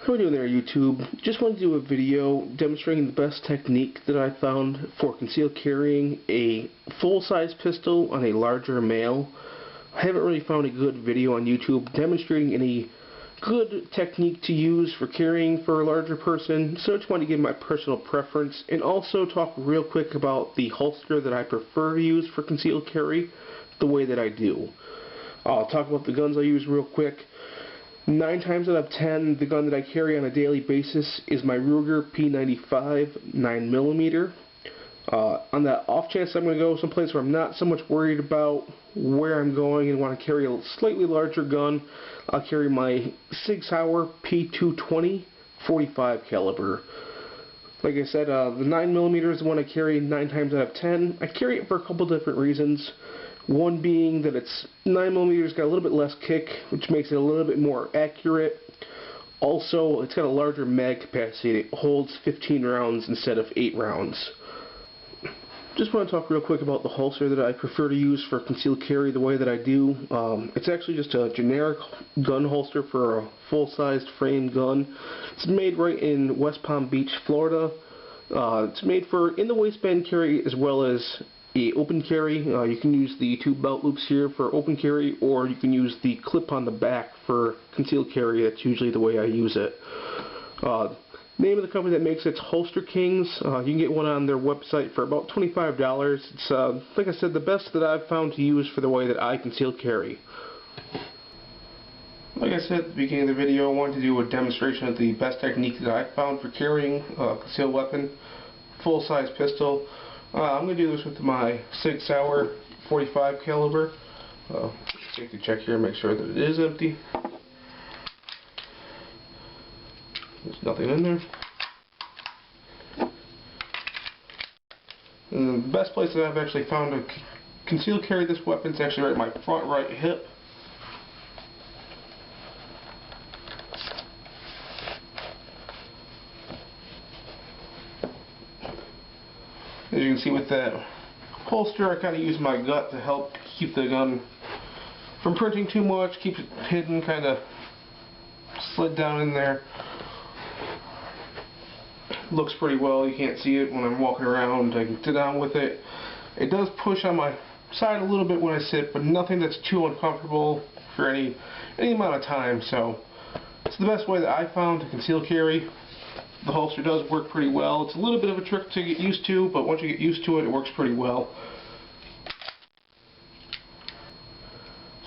How are we doing there, YouTube? Just wanted to do a video demonstrating the best technique that I found for concealed carrying a full-size pistol on a larger male. I haven't really found a good video on YouTube demonstrating any good technique to use for carrying for a larger person, so I just wanted to give my personal preference and also talk real quick about the holster that I prefer to use for concealed carry the way that I do. I'll talk about the guns I use real quick. 9 times out of 10, the gun that I carry on a daily basis is my Ruger P220 9mm. On that off chance I'm going to go someplace where I'm not so much worried about where I'm going and want to carry a slightly larger gun, I'll carry my Sig Sauer P220 45 caliber. Like I said, the 9mm is the one I carry 9 times out of 10. I carry it for a couple different reasons. One being that it's 9mm got a little bit less kick, which makes it a little bit more accurate. Also, it's got a larger mag capacity. It holds 15 rounds instead of 8 rounds. Just want to talk real quick about the holster that I prefer to use for concealed carry the way that I do. It's actually just a generic gun holster for a full-sized frame gun. It's made right in West Palm Beach, Florida. It's made for in the waistband carry as well as open carry. You can use the 2 belt loops here for open carry, or you can use the clip on the back for concealed carry. That's usually the way I use it. Name of the company that makes it's Holster Kings. You can get one on their website for about $25. It's, like I said, the best that I've found to use for the way that I conceal carry. Like I said at the beginning of the video, I wanted to do a demonstration of the best technique that I found for carrying a concealed weapon, full-size pistol. I'm going to do this with my Sig Sauer 45 caliber. Take the check here and make sure that it is empty. There's nothing in there. And the best place that I've actually found to conceal carry this weapon is actually right at my front right hip. As you can see with that holster, I kind of use my gut to help keep the gun from printing too much, keep it hidden, kind of slid down in there. Looks pretty well. You can't see it when I'm walking around. I can sit down with it. It does push on my side a little bit when I sit, but nothing that's too uncomfortable for any amount of time. So it's the best way that I found to conceal carry. The holster does work pretty well. It's a little bit of a trick to get used to, but once you get used to it, it works pretty well.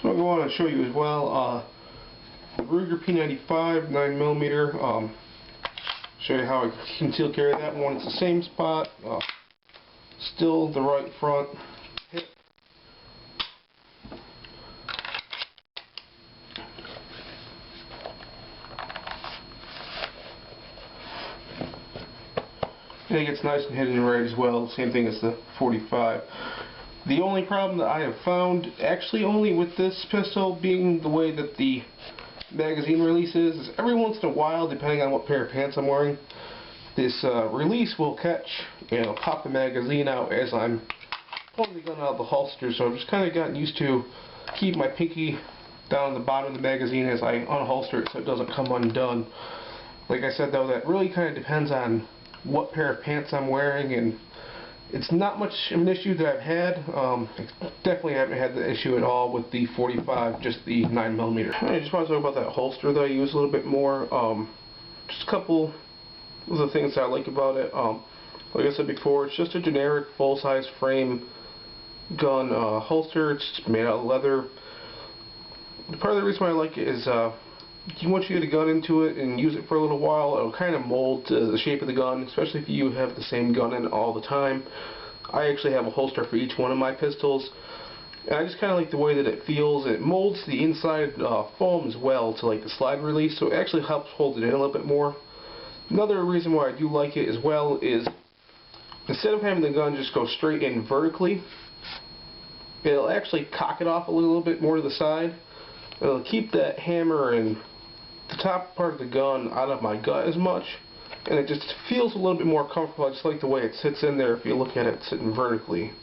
So I'm going to show you as well the Ruger P220 9mm. Show you how I conceal carry that one. It's the same spot, still the right front hip. And it gets nice and hidden right as well, same thing as the 45. The only problem that I have found, actually only with this pistol being the way that the magazine releases, is every once in a while, depending on what pair of pants I'm wearing, this release will catch and pop the magazine out as I'm pulling the gun out of the holster. So I've just kind of gotten used to keep my pinky down the bottom of the magazine as I unholster it so it doesn't come undone. Like I said though, that really kind of depends on what pair of pants I'm wearing, and it's not much of an issue that I've had. I definitely haven't had the issue at all with the 45, just the 9mm. I just want to talk about that holster that I use a little bit more. Just a couple of the things that I like about it. Like I said before, it's just a generic full-size frame gun holster. It's made out of leather. Part of the reason why I like it is once you get a gun into it and use it for a little while, it'll kind of mold to the shape of the gun, especially if you have the same gun in all the time. I actually have a holster for each one of my pistols, and I just kind of like the way that it feels. It molds the inside foam as well to like the slide release, so it actually helps hold it in a little bit more. Another reason why I do like it as well is instead of having the gun just go straight in vertically, it'll actually cock it off a little bit more to the side. It'll keep that hammer and the top part of the gun out of my gut as much, and it just feels a little bit more comfortable. I just like the way it sits in there if you look at it sitting vertically.